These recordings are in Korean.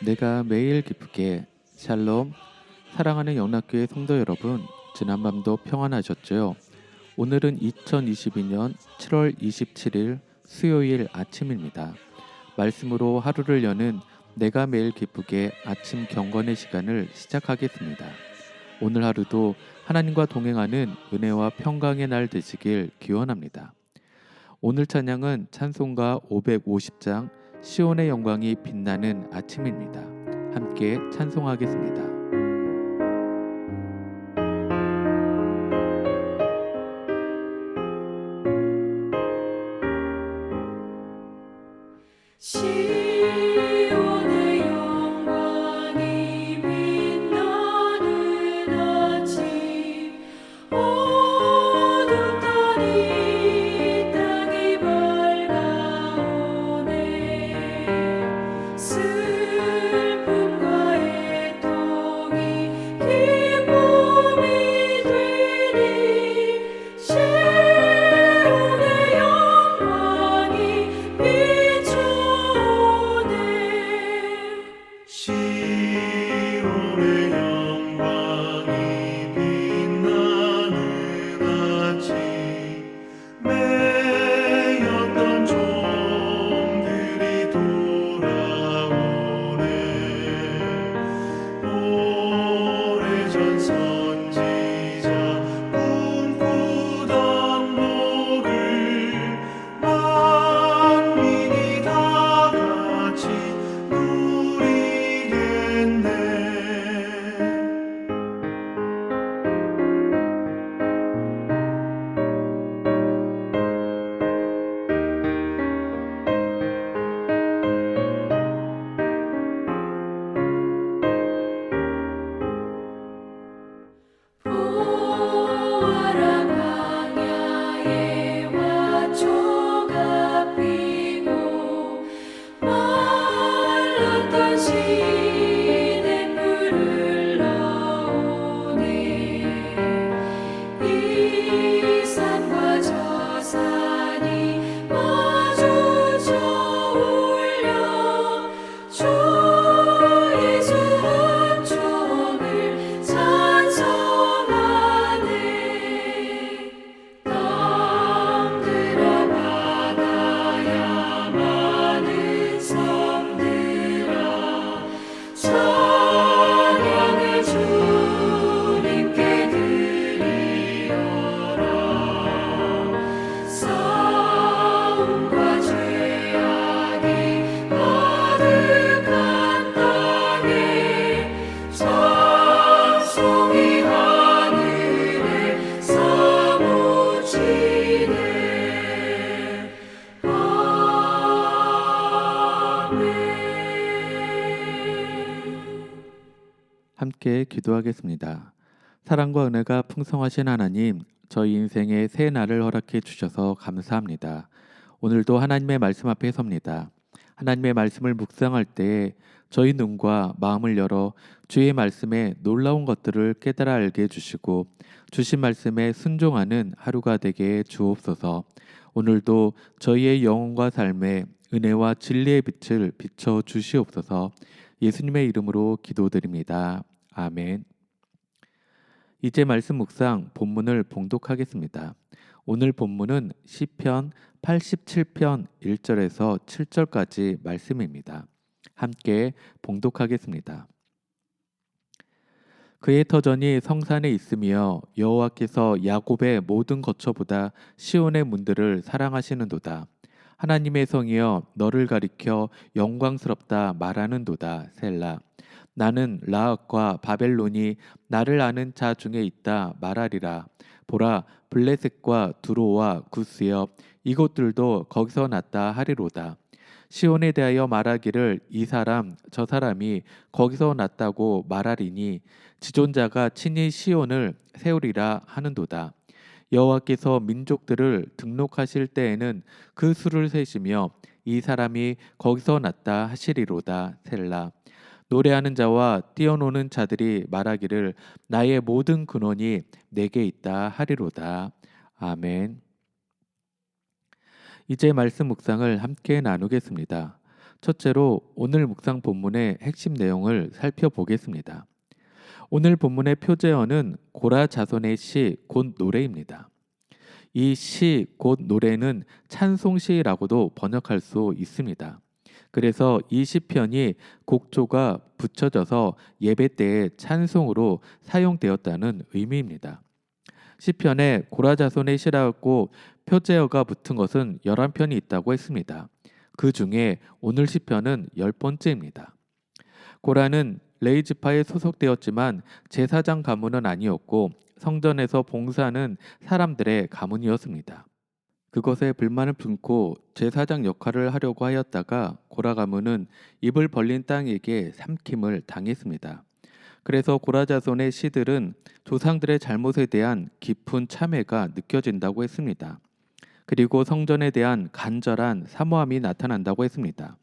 내가 매일 기쁘게 샬롬. 사랑하는 영락교회 성도 여러분, 지난밤도 평안하셨죠? 오늘은 2022년 7월 27일 수요일 아침입니다. 말씀으로 하루를 여는 내가 매일 기쁘게 아침 경건의 시간을 시작하겠습니다. 오늘 하루도 하나님과 동행하는 은혜와 평강의 날 되시길 기원합니다. 오늘 찬양은 찬송가 550장 시온의 영광이 빛나는 아침입니다. 함께 찬송하겠습니다. 시온의 영광이 빛나는 아침, 어둡던 이 땅이 밝아오네. 슬픔과 애통이 기쁨이 되니 시온의 영광이 비춰오네. 시온의 영광이 빛나는 아침, 매였던 종들이 돌아오네. 오래전 선지자 꿈꾸던 복을 만민이 다 같이 누리겠네. 보아라 광야에 화초가 피고 말랐던 시냇물을 흘러오네. 이 산과 저 산이 마주쳐 울려 주의 수원총을 찬송하네. 땅들아 바다야 많은 섬들아 찬양을 주님께 드리어라. 싸움과 죄악이 가득한 땅에 찬송이 하늘에 사무치네. 아멘. 함께 기도하겠습니다. 사랑과 은혜가 풍성하신 하나님, 저희 인생에 새 날을 허락해 주셔서 감사합니다. 오늘도 하나님의 말씀 앞에 섭니다. 하나님의 말씀을 묵상할 때 저희 눈과 마음을 열어 주의 말씀에 놀라운 것들을 깨달아 알게 해주시고 주신 말씀에 순종하는 하루가 되게 해 주옵소서. 오늘도 저희의 영혼과 삶에 은혜와 진리의 빛을 비춰 주시옵소서. 예수님의 이름으로 기도드립니다. 아멘. 이제 말씀 묵상 본문을 봉독하겠습니다. 오늘 본문은 시편 87편 1절에서 7절까지 말씀입니다. 함께 봉독하겠습니다. 그의 터전이 성산에 있으며 여호와께서 야곱의 모든 거처보다 시온의 문들을 사랑하시는도다. 하나님의 성이여 너를 가리켜 영광스럽다 말하는도다. 셀라. 나는 라악과 바벨론이 나를 아는 자 중에 있다 말하리라. 보라, 블레셋과 두로와 구스여 이곳들도 거기서 났다 하리로다. 시온에 대하여 말하기를 이 사람 저 사람이 거기서 났다고 말하리니 지존자가 친히 시온을 세우리라 하는도다. 여호와께서 민족들을 등록하실 때에는 그 수를 세시며 이 사람이 거기서 났다 하시리로다. 셀라. 노래하는 자와 뛰어노는 자들이 말하기를 나의 모든 근원이 내게 있다 하리로다. 아멘. 이제 말씀 묵상을 함께 나누겠습니다. 첫째로 오늘 묵상 본문의 핵심 내용을 살펴보겠습니다. 오늘 본문의 표제어는 고라 자손의 시 곧 노래입니다. 이 시 곧 노래는 찬송시라고도 번역할 수 있습니다. 그래서 이 시편이 곡조가 붙여져서 예배 때의 찬송으로 사용되었다는 의미입니다. 시편에 고라 자손의 시라고 표제어가 붙은 것은 11편이 있다고 했습니다. 그 중에 오늘 시편은 10번째입니다. 고라는 레이지파에 소속되었지만 제사장 가문은 아니었고 성전에서 봉사하는 사람들의 가문이었습니다. 그것에 불만을 품고 제사장 역할을 하려고 하였다가 고라 가문은 입을 벌린 땅에게 삼킴을 당했습니다. 그래서 고라 자손의 시들은 조상들의 잘못에 대한 깊은 참회가 느껴진다고 했습니다. 그리고 성전에 대한 간절한 사모함이 나타난다고 했습니다.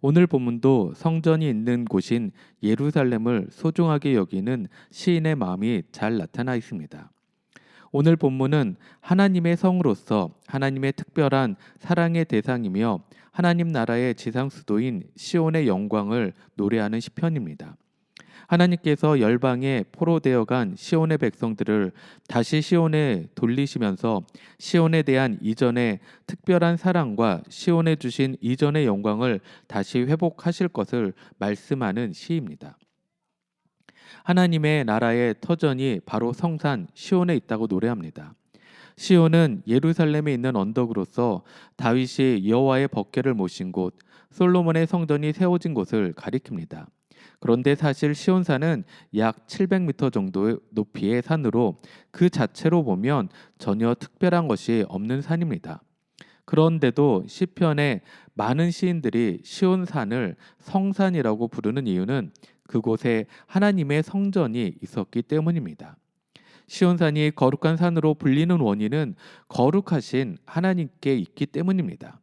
오늘 본문도 성전이 있는 곳인 예루살렘을 소중하게 여기는 시인의 마음이 잘 나타나 있습니다. 오늘 본문은 하나님의 성으로서 하나님의 특별한 사랑의 대상이며 하나님 나라의 지상수도인 시온의 영광을 노래하는 시편입니다. 하나님께서 열방에 포로되어간 시온의 백성들을 다시 시온에 돌리시면서 시온에 대한 이전의 특별한 사랑과 시온에 주신 이전의 영광을 다시 회복하실 것을 말씀하는 시입니다. 하나님의 나라의 터전이 바로 성산 시온에 있다고 노래합니다. 시온은 예루살렘에 있는 언덕으로서 다윗이 여호와의 법궤를 모신 곳, 솔로몬의 성전이 세워진 곳을 가리킵니다. 그런데 사실 시온산은 약 700m 정도의 높이의 산으로 그 자체로 보면 전혀 특별한 것이 없는 산입니다. 그런데도 시편에 많은 시인들이 시온산을 성산이라고 부르는 이유는 그곳에 하나님의 성전이 있었기 때문입니다. 시온산이 거룩한 산으로 불리는 원인은 거룩하신 하나님께 있기 때문입니다.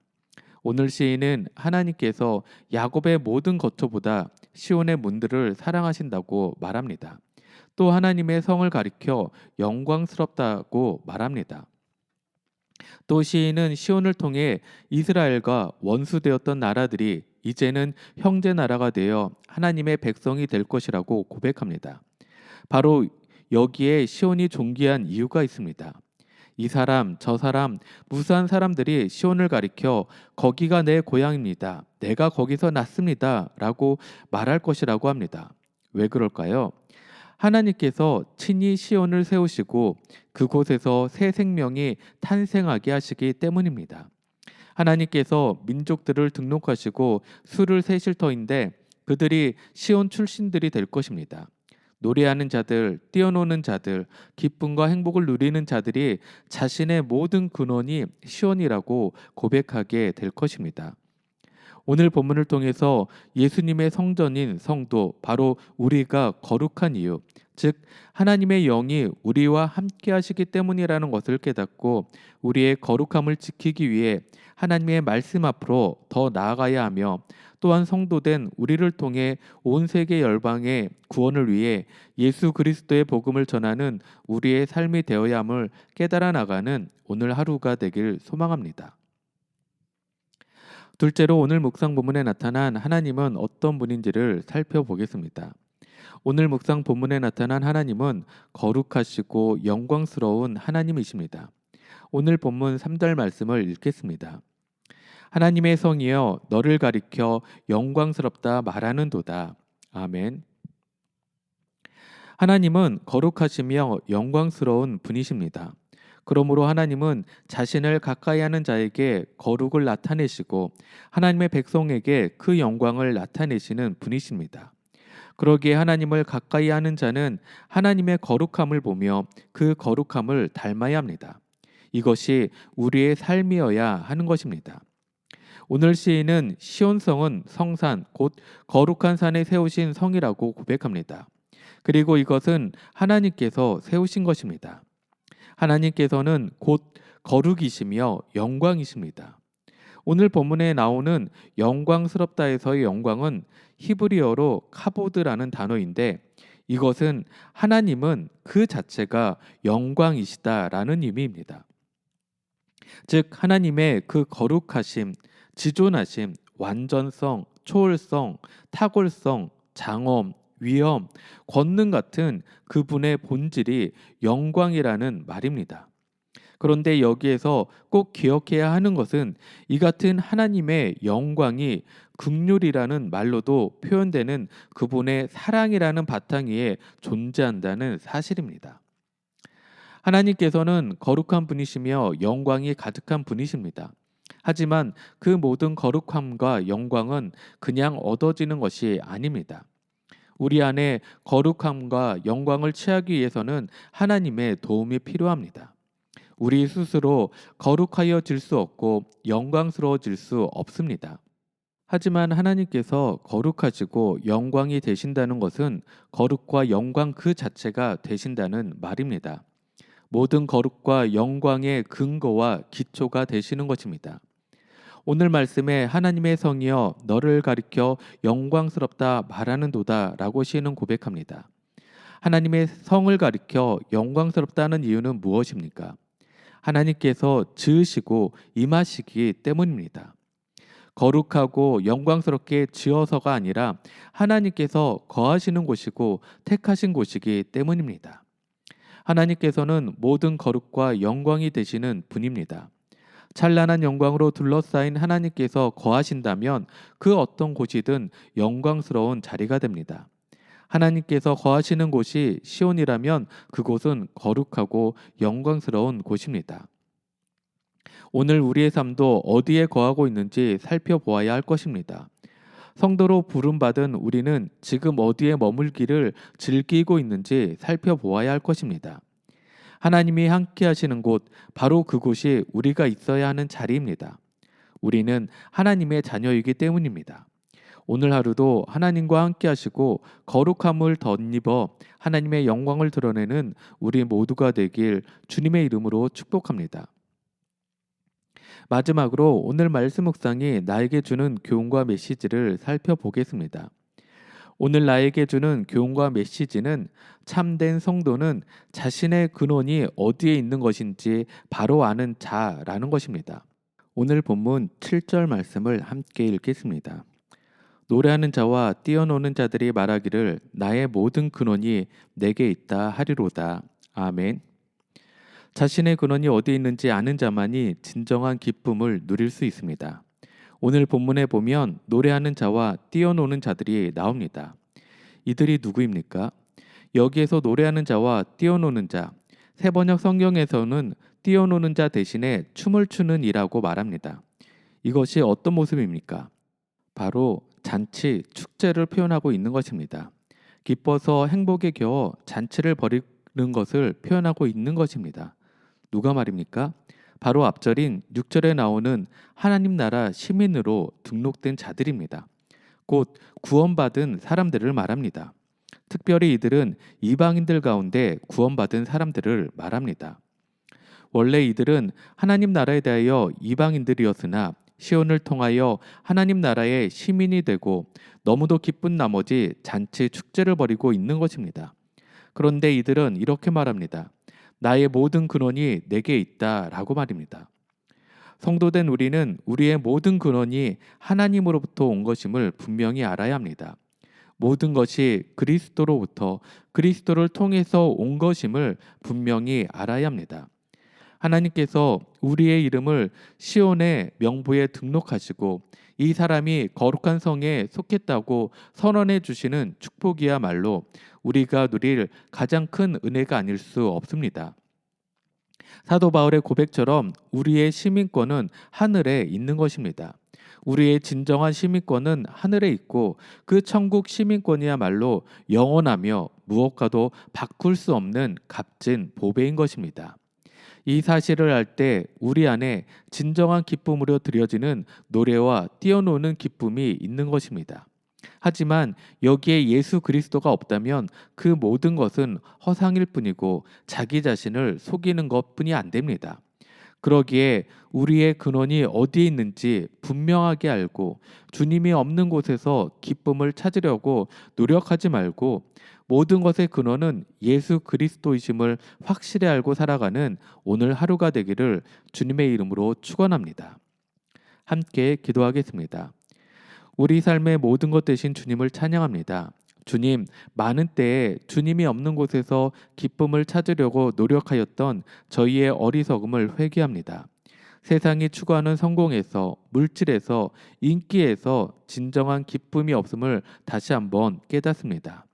오늘 시인은 하나님께서 야곱의 모든 거처보다 시온의 문들을 사랑하신다고 말합니다. 또 하나님의 성을 가리켜 영광스럽다고 말합니다. 또 시인은 시온을 통해 이스라엘과 원수되었던 나라들이 이제는 형제 나라가 되어 하나님의 백성이 될 것이라고 고백합니다. 바로 여기에 시온이 존귀한 이유가 있습니다. 이 사람 저 사람 무수한 사람들이 시온을 가리켜 거기가 내 고향입니다. 내가 거기서 났습니다. 라고 말할 것이라고 합니다. 왜 그럴까요? 하나님께서 친히 시온을 세우시고 그곳에서 새 생명이 탄생하게 하시기 때문입니다. 하나님께서 민족들을 등록하시고 수를 세실 터인데 그들이 시온 출신들이 될 것입니다. 노래하는 자들, 뛰어노는 자들, 기쁨과 행복을 누리는 자들이 자신의 모든 근원이 시온이라고 고백하게 될 것입니다. 오늘 본문을 통해서 예수님의 성전인 성도, 바로 우리가 거룩한 이유, 즉 하나님의 영이 우리와 함께 하시기 때문이라는 것을 깨닫고 우리의 거룩함을 지키기 위해 하나님의 말씀 앞으로 더 나아가야 하며 또한 성도된 우리를 통해 온 세계 열방의 구원을 위해 예수 그리스도의 복음을 전하는 우리의 삶이 되어야 함을 깨달아 나가는 오늘 하루가 되길 소망합니다. 둘째로 오늘 묵상 본문에 나타난 하나님은 어떤 분인지를 살펴보겠습니다. 오늘 묵상 본문에 나타난 하나님은 거룩하시고 영광스러운 하나님이십니다. 오늘 본문 3절 말씀을 읽겠습니다. 하나님의 성이여 너를 가리켜 영광스럽다 말하는도다. 아멘. 하나님은 거룩하시며 영광스러운 분이십니다. 그러므로 하나님은 자신을 가까이 하는 자에게 거룩을 나타내시고 하나님의 백성에게 그 영광을 나타내시는 분이십니다. 그러기에 하나님을 가까이 하는 자는 하나님의 거룩함을 보며 그 거룩함을 닮아야 합니다. 이것이 우리의 삶이어야 하는 것입니다. 오늘 시인은 시온성은 성산, 곧 거룩한 산에 세우신 성이라고 고백합니다. 그리고 이것은 하나님께서 세우신 것입니다. 하나님께서는 곧 거룩이시며 영광이십니다. 오늘 본문에 나오는 영광스럽다에서의 영광은 히브리어로 카보드라는 단어인데 이것은 하나님은 그 자체가 영광이시다라는 의미입니다. 즉 하나님의 그 거룩하심, 지존하심, 완전성, 초월성, 탁월성, 장엄, 위엄, 권능 같은 그분의 본질이 영광이라는 말입니다. 그런데 여기에서 꼭 기억해야 하는 것은 이 같은 하나님의 영광이 긍휼이라는 말로도 표현되는 그분의 사랑이라는 바탕 위에 존재한다는 사실입니다. 하나님께서는 거룩한 분이시며 영광이 가득한 분이십니다. 하지만 그 모든 거룩함과 영광은 그냥 얻어지는 것이 아닙니다. 우리 안에 거룩함과 영광을 취하기 위해서는 하나님의 도움이 필요합니다. 우리 스스로 거룩하여질 수 없고 영광스러워질 수 없습니다. 하지만 하나님께서 거룩하시고 영광이 되신다는 것은 거룩과 영광 그 자체가 되신다는 말입니다. 모든 거룩과 영광의 근거와 기초가 되시는 것입니다. 오늘 말씀에 하나님의 성이여 너를 가리켜 영광스럽다 말하는도다 라고 시인은 고백합니다. 하나님의 성을 가리켜 영광스럽다는 이유는 무엇입니까? 하나님께서 지으시고 임하시기 때문입니다. 거룩하고 영광스럽게 지어서가 아니라 하나님께서 거하시는 곳이고 택하신 곳이기 때문입니다. 하나님께서는 모든 거룩과 영광이 되시는 분입니다. 찬란한 영광으로 둘러싸인 하나님께서 거하신다면 그 어떤 곳이든 영광스러운 자리가 됩니다. 하나님께서 거하시는 곳이 시온이라면 그곳은 거룩하고 영광스러운 곳입니다. 오늘 우리의 삶도 어디에 거하고 있는지 살펴보아야 할 것입니다. 성도로 부름받은 우리는 지금 어디에 머물기를 즐기고 있는지 살펴보아야 할 것입니다. 하나님이 함께 하시는 곳, 바로 그곳이 우리가 있어야 하는 자리입니다. 우리는 하나님의 자녀이기 때문입니다. 오늘 하루도 하나님과 함께 하시고 거룩함을 덧입어 하나님의 영광을 드러내는 우리 모두가 되길 주님의 이름으로 축복합니다. 마지막으로 오늘 말씀 묵상이 나에게 주는 교훈과 메시지를 살펴보겠습니다. 오늘 나에게 주는 교훈과 메시지는 참된 성도는 자신의 근원이 어디에 있는 것인지 바로 아는 자라는 것입니다. 오늘 본문 7절 말씀을 함께 읽겠습니다. 노래하는 자와 뛰어노는 자들이 말하기를 나의 모든 근원이 내게 있다 하리로다. 아멘. 자신의 근원이 어디 있는지 아는 자만이 진정한 기쁨을 누릴 수 있습니다. 오늘 본문에 보면 노래하는 자와 뛰어노는 자들이 나옵니다. 이들이 누구입니까? 여기에서 노래하는 자와 뛰어노는 자, 새번역 성경에서는 뛰어노는 자 대신에 춤을 추는 이라고 말합니다. 이것이 어떤 모습입니까? 바로 잔치, 축제를 표현하고 있는 것입니다. 기뻐서 행복에 겨워 잔치를 벌이는 것을 표현하고 있는 것입니다. 누가 말입니까? 바로 앞절인 6절에 나오는 하나님 나라 시민으로 등록된 자들입니다. 곧 구원받은 사람들을 말합니다. 특별히 이들은 이방인들 가운데 구원받은 사람들을 말합니다. 원래 이들은 하나님 나라에 대하여 이방인들이었으나 시온을 통하여 하나님 나라의 시민이 되고 너무도 기쁜 나머지 잔치 축제를 벌이고 있는 것입니다. 그런데 이들은 이렇게 말합니다. 나의 모든 근원이 내게 있다라고 말입니다. 성도된 우리는 우리의 모든 근원이 하나님으로부터 온 것임을 분명히 알아야 합니다. 모든 것이 그리스도로부터 그리스도를 통해서 온 것임을 분명히 알아야 합니다. 하나님께서 우리의 이름을 시온의 명부에 등록하시고 이 사람이 거룩한 성에 속했다고 선언해 주시는 축복이야말로 우리가 누릴 가장 큰 은혜가 아닐 수 없습니다. 사도 바울의 고백처럼 우리의 시민권은 하늘에 있는 것입니다. 우리의 진정한 시민권은 하늘에 있고 그 천국 시민권이야말로 영원하며 무엇과도 바꿀 수 없는 값진 보배인 것입니다. 이 사실을 알 때 우리 안에 진정한 기쁨으로 드려지는 노래와 뛰어노는 기쁨이 있는 것입니다. 하지만 여기에 예수 그리스도가 없다면 그 모든 것은 허상일 뿐이고 자기 자신을 속이는 것뿐이 안 됩니다. 그러기에 우리의 근원이 어디에 있는지 분명하게 알고 주님이 없는 곳에서 기쁨을 찾으려고 노력하지 말고 모든 것의 근원은 예수 그리스도이심을 확실히 알고 살아가는 오늘 하루가 되기를 주님의 이름으로 축원합니다. 함께 기도하겠습니다. 우리 삶의 모든 것 대신 주님을 찬양합니다. 주님, 많은 때에 주님이 없는 곳에서 기쁨을 찾으려고 노력하였던 저희의 어리석음을 회개합니다. 세상이 추구하는 성공에서, 물질에서, 인기에서 진정한 기쁨이 없음을 다시 한번 깨닫습니다.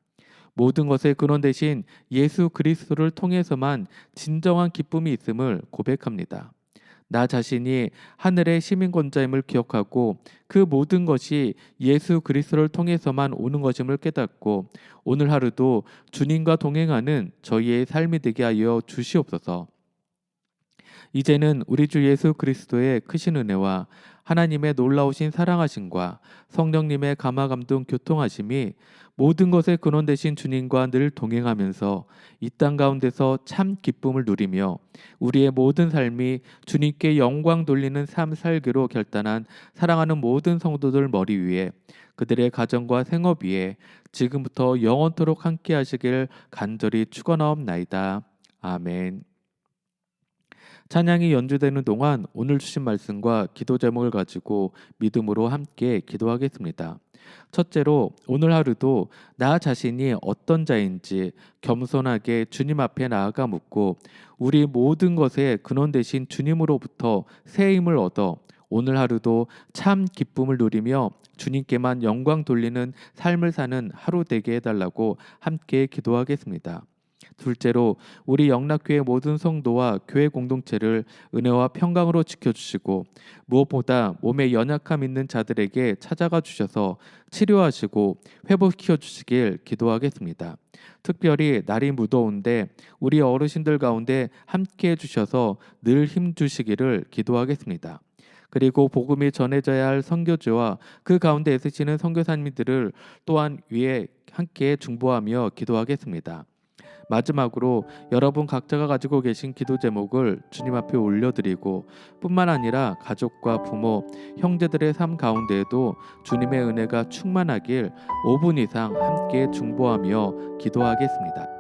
모든 것의 근원 대신 예수 그리스도를 통해서만 진정한 기쁨이 있음을 고백합니다. 나 자신이 하늘의 시민권자임을 기억하고 그 모든 것이 예수 그리스도를 통해서만 오는 것임을 깨닫고 오늘 하루도 주님과 동행하는 저희의 삶이 되게 하여 주시옵소서. 이제는 우리 주 예수 그리스도의 크신 은혜와 하나님의 놀라우신 사랑하심과 성령님의 감화감동 교통하심이 모든 것의 근원 되신 주님과 늘 동행하면서 이 땅 가운데서 참 기쁨을 누리며 우리의 모든 삶이 주님께 영광 돌리는 삶 살기로 결단한 사랑하는 모든 성도들 머리 위에 그들의 가정과 생업 위에 지금부터 영원토록 함께 하시길 간절히 축원하옵나이다. 아멘. 찬양이 연주되는 동안 오늘 주신 말씀과 기도 제목을 가지고 믿음으로 함께 기도하겠습니다. 첫째로 오늘 하루도 나 자신이 어떤 자인지 겸손하게 주님 앞에 나아가 묻고 우리 모든 것의 근원 되신 주님으로부터 새 힘을 얻어 오늘 하루도 참 기쁨을 누리며 주님께만 영광 돌리는 삶을 사는 하루 되게 해달라고 함께 기도하겠습니다. 둘째로 우리 영락교회 모든 성도와 교회 공동체를 은혜와 평강으로 지켜주시고 무엇보다 몸에 연약함 있는 자들에게 찾아가 주셔서 치료하시고 회복시켜 주시길 기도하겠습니다. 특별히 날이 무더운데 우리 어르신들 가운데 함께 해주셔서 늘 힘주시기를 기도하겠습니다. 그리고 복음이 전해져야 할 선교지와 그 가운데 애쓰시는 선교사님들을 또한 위에 함께 중보하며 기도하겠습니다. 마지막으로 여러분 각자가 가지고 계신 기도 제목을 주님 앞에 올려드리고 뿐만 아니라 가족과 부모, 형제들의 삶 가운데에도 주님의 은혜가 충만하길 5분 이상 함께 중보하며 기도하겠습니다.